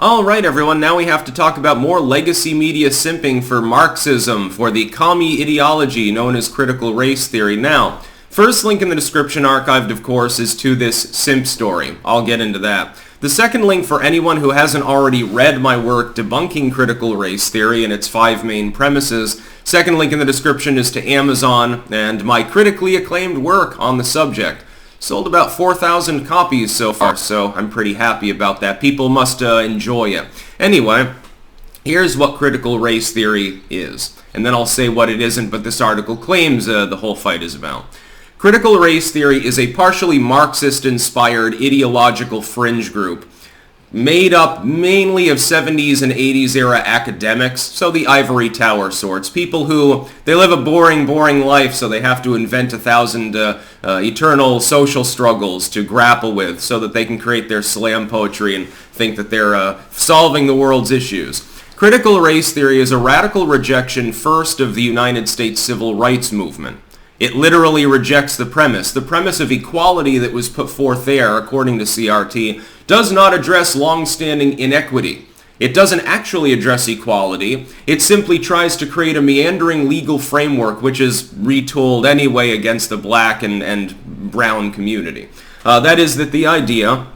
Alright everyone, now we have to talk about more legacy media simping for Marxism, for the commie ideology known as critical race theory. Now, first link in the description, archived of course, is to this simp story. I'll get into that. The second link, for anyone who hasn't already read my work debunking critical race theory and its 5 main premises, second link in the description is to Amazon and my critically acclaimed work on the subject. Sold about 4,000 copies so far, so I'm pretty happy about that. People must enjoy it. Anyway, here's what critical race theory is. And then I'll say what it isn't, but this article claims the whole fight is about. Critical race theory is a partially Marxist-inspired ideological fringe group made up mainly of 70s and 80s era academics, so the ivory tower sorts, people who, they live a boring life, so they have to invent 1,000 eternal social struggles to grapple with so that they can create their slam poetry and think that they're solving the world's issues. Critical race theory is a radical rejection first of the United States civil rights movement. It literally rejects the premise. The premise of equality that was put forth there, according to CRT, does not address long-standing inequity. It doesn't actually address equality. It simply tries to create a meandering legal framework which is retooled anyway against the black and brown community. That is that the idea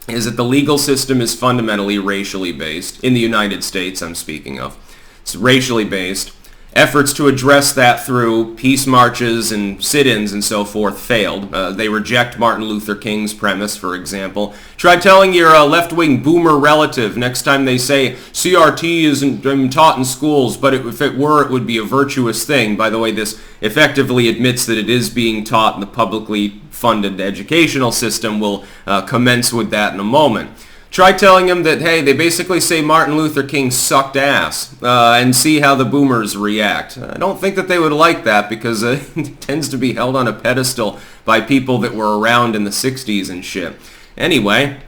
is that the legal system is fundamentally racially based. In the United States, I'm speaking of. It's racially based. Efforts to address that through peace marches and sit-ins and so forth failed. They reject Martin Luther King's premise, for example. Try telling your left-wing boomer relative next time they say CRT isn't taught in schools, but if it were, it would be a virtuous thing. By the way, this effectively admits that it is being taught in the publicly funded educational system. We'll commence with that in a moment. Try telling them that, hey, they basically say Martin Luther King sucked ass, and see how the boomers react. I don't think that they would like that because it tends to be held on a pedestal by people that were around in the 60s and shit. Anyway,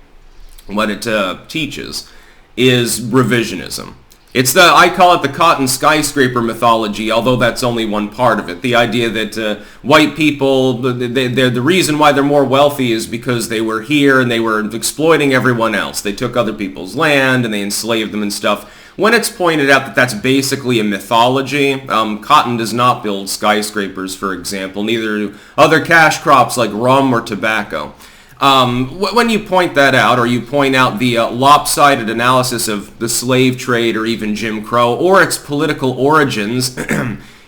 what it teaches is revisionism. I call it the cotton skyscraper mythology, although that's only one part of it. The idea that white people, the reason why they're more wealthy is because they were here and they were exploiting everyone else. They took other people's land and they enslaved them and stuff. When it's pointed out that that's basically a mythology, cotton does not build skyscrapers, for example. Neither do other cash crops like rum or tobacco. When you point that out, or you point out the lopsided analysis of the slave trade or even Jim Crow, or its political origins,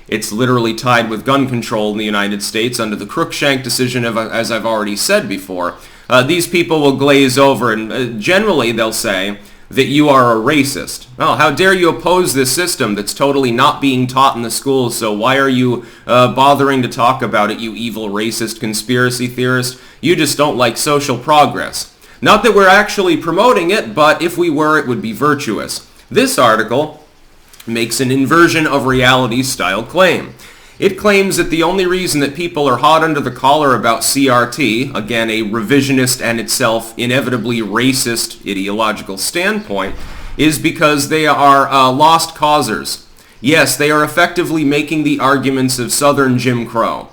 it's literally tied with gun control in the United States under the Cruikshank decision, as I've already said before. These people will glaze over, and generally they'll say that you are a racist. Oh, how dare you oppose this system that's totally not being taught in the schools, so why are you bothering to talk about it, you evil racist conspiracy theorist? You just don't like social progress. Not that we're actually promoting it, but if we were, it would be virtuous. This article makes an inversion of reality style claim. It claims that the only reason that people are hot under the collar about CRT, again a revisionist and itself inevitably racist ideological standpoint, is because they are lost causers. Yes, they are effectively making the arguments of Southern Jim Crow.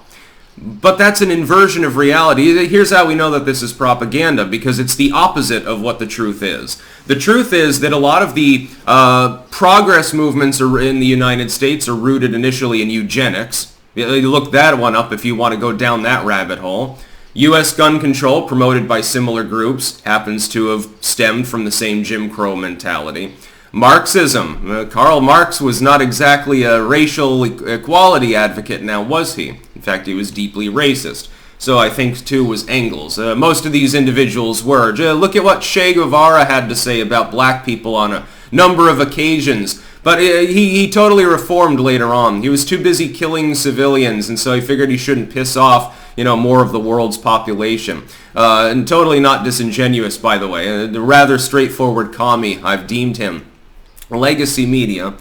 But that's an inversion of reality. Here's how we know that this is propaganda, because it's the opposite of what the truth is. The truth is that a lot of the progress movements in the United States are rooted initially in eugenics. You look that one up if you want to go down that rabbit hole. U.S. gun control, promoted by similar groups, happens to have stemmed from the same Jim Crow mentality. Marxism. Karl Marx was not exactly a racial equality advocate, now was he? In fact, he was deeply racist. So I think, too, was Engels. Most of these individuals were. Look at what Che Guevara had to say about black people on a number of occasions. But he totally reformed later on. He was too busy killing civilians, and so he figured he shouldn't piss off, more of the world's population. And totally not disingenuous, by the way. A rather straightforward commie, I've deemed him. Legacy media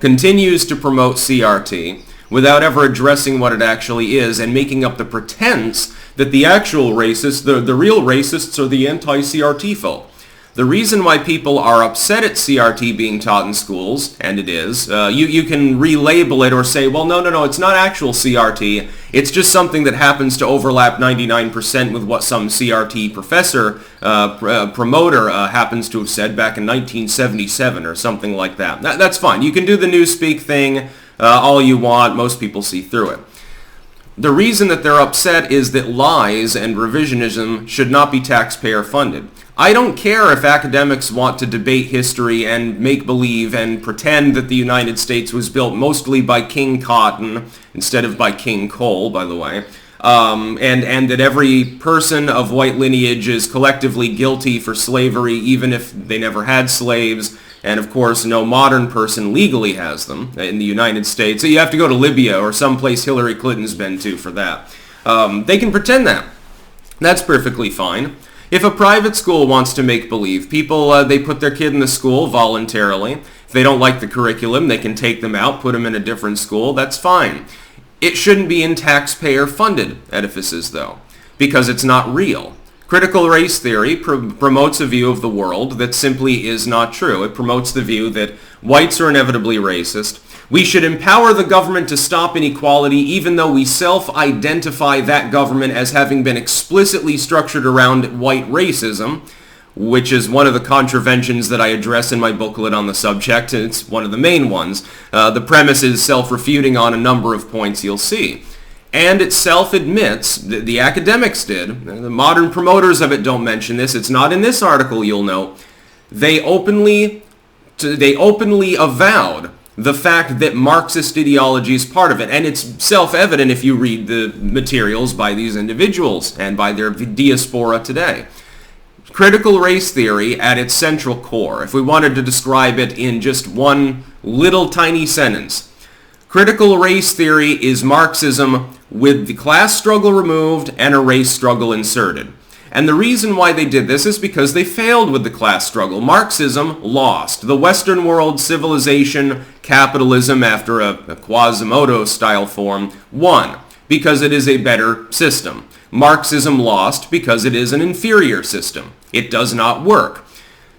continues to promote CRT without ever addressing what it actually is and making up the pretense that the actual racists, the real racists, are the anti-CRT folk. The reason why people are upset at CRT being taught in schools, and it is, you can relabel it or say, well, no, it's not actual CRT. It's just something that happens to overlap 99% with what some CRT professor, promoter happens to have said back in 1977 or something like that. That's fine. You can do the newspeak thing all you want. Most people see through it. The reason that they're upset is that lies and revisionism should not be taxpayer funded. I don't care if academics want to debate history and make believe and pretend that the United States was built mostly by King Cotton instead of by King Cole, by the way, and that every person of white lineage is collectively guilty for slavery even if they never had slaves. And of course, no modern person legally has them in the United States. So you have to go to Libya or someplace Hillary Clinton's been to for that. They can pretend that. That's perfectly fine. If a private school wants to make believe, people, they put their kid in the school voluntarily. If they don't like the curriculum, they can take them out, put them in a different school. That's fine. It shouldn't be in taxpayer-funded edifices, though, because it's not real. Critical race theory promotes a view of the world that simply is not true. It promotes the view that whites are inevitably racist. We should empower the government to stop inequality even though we self-identify that government as having been explicitly structured around white racism, which is one of the contraventions that I address in my booklet on the subject, and it's one of the main ones. The premise is self-refuting on a number of points you'll see. And it self-admits, the academics did, the modern promoters of it don't mention this, it's not in this article, you'll note, they openly avowed the fact that Marxist ideology is part of it, and it's self-evident if you read the materials by these individuals and by their diaspora today. Critical race theory at its central core, if we wanted to describe it in just one little tiny sentence, critical race theory is Marxism with the class struggle removed and a race struggle inserted. And the reason why they did this is because they failed with the class struggle. Marxism lost. The Western world, civilization, capitalism, after a Quasimodo-style form, won because it is a better system. Marxism lost because it is an inferior system. It does not work.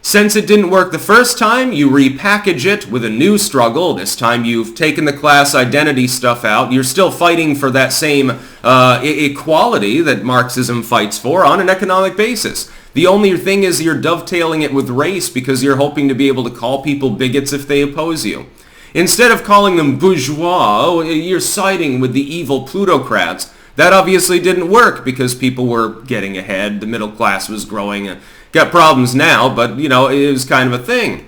Since it didn't work the first time, you repackage it with a new struggle. This time you've taken the class identity stuff out. You're still fighting for that same equality that Marxism fights for on an economic basis. The only thing is you're dovetailing it with race because you're hoping to be able to call people bigots if they oppose you. Instead of calling them bourgeois, you're siding with the evil plutocrats. That obviously didn't work because people were getting ahead, the middle class was growing. Got problems now, but, it was kind of a thing.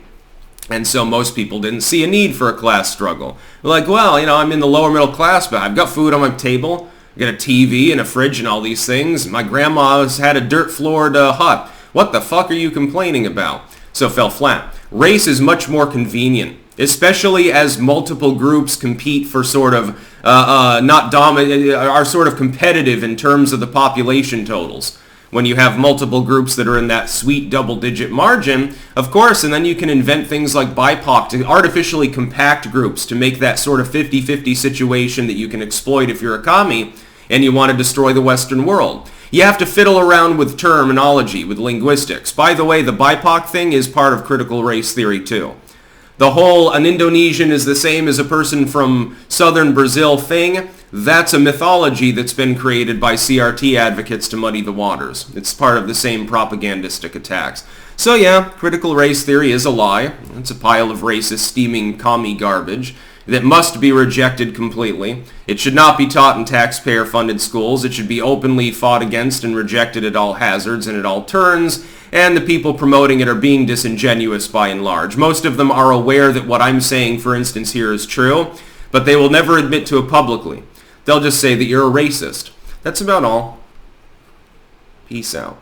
And so most people didn't see a need for a class struggle. They're like, well, I'm in the lower middle class, but I've got food on my table. I got a TV and a fridge and all these things. My grandma's had a dirt-floored hut. What the fuck are you complaining about? So it fell flat. Race is much more convenient, especially as multiple groups compete for sort of, are sort of competitive in terms of the population totals. When you have multiple groups that are in that sweet double-digit margin, of course, and then you can invent things like BIPOC to artificially compact groups to make that sort of 50-50 situation that you can exploit if you're a commie and you want to destroy the Western world. You have to fiddle around with terminology, with linguistics. By the way, the BIPOC thing is part of critical race theory too. The whole an Indonesian is the same as a person from southern Brazil thing, that's a mythology that's been created by CRT advocates to muddy the waters. It's part of the same propagandistic attacks. So yeah, critical race theory is a lie. It's a pile of racist, steaming commie garbage that must be rejected completely. It should not be taught in taxpayer-funded schools. It should be openly fought against and rejected at all hazards and at all turns. And the people promoting it are being disingenuous by and large. Most of them are aware that what I'm saying, for instance, here is true, but they will never admit to it publicly. They'll just say that you're a racist. That's about all. Peace out.